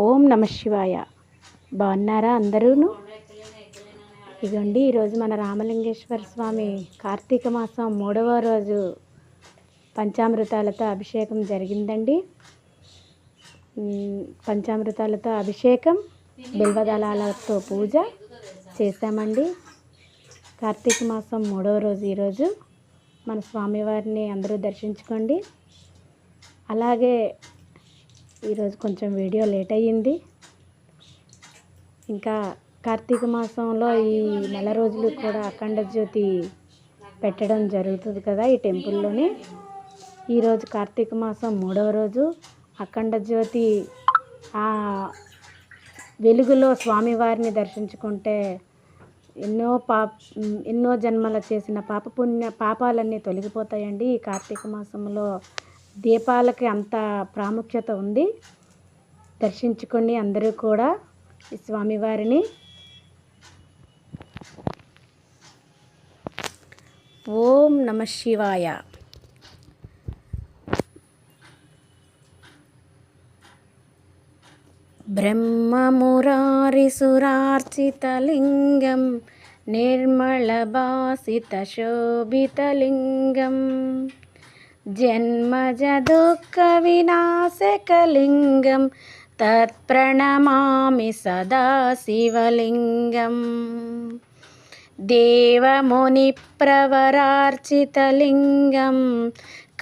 ఓం నమ శివాయ. బాగున్నారా అందరూను? ఇదిగోండి, ఈరోజు మన రామలింగేశ్వర స్వామి కార్తీక మాసం 3వ రోజు పంచామృతాలతో అభిషేకం జరిగిందండి. పంచామృతాలతో అభిషేకం, బిల్వదళాలతో పూజ చేశామండి. కార్తీక మాసం 3వ రోజు ఈరోజు మన స్వామివారిని అందరూ దర్శించుకోండి. అలాగే ఈరోజు కొంచెం వీడియో లేట్ అయ్యింది. ఇంకా కార్తీక మాసంలో ఈ నెల రోజులు కూడా అఖండ జ్యోతి పెట్టడం జరుగుతుంది కదా ఈ టెంపుల్లోని. ఈరోజు కార్తీక మాసం 3వ రోజు అఖండ జ్యోతి వెలుగులో స్వామివారిని దర్శించుకుంటే ఎన్నో జన్మల చేసిన పాపాలన్నీ తొలగిపోతాయండి. ఈ కార్తీక మాసంలో దీపాలకి అంత ప్రాముఖ్యత ఉంది. దర్శించుకోండి అందరూ కూడా ఈ స్వామివారిని. ఓం నమ శివాయ. బ్రహ్మమురారిసురార్చితలింగం నిర్మలభాసితశోభితలింగం జన్మజ దుఃఖ వినాశకలింగం తత్ప్రణమామి సదా శివలింగం. దేవముని ప్రవరార్చితలింగం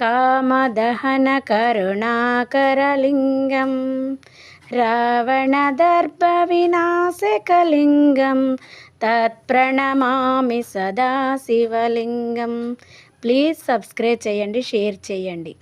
కామదహన కరుణాకరలింగం రావణదర్భ వినాశకలింగం తత్ప్రణమామి సదా శివలింగం. ప్లీజ్ సబ్స్క్రైబ్ చేయండి, షేర్ చేయండి.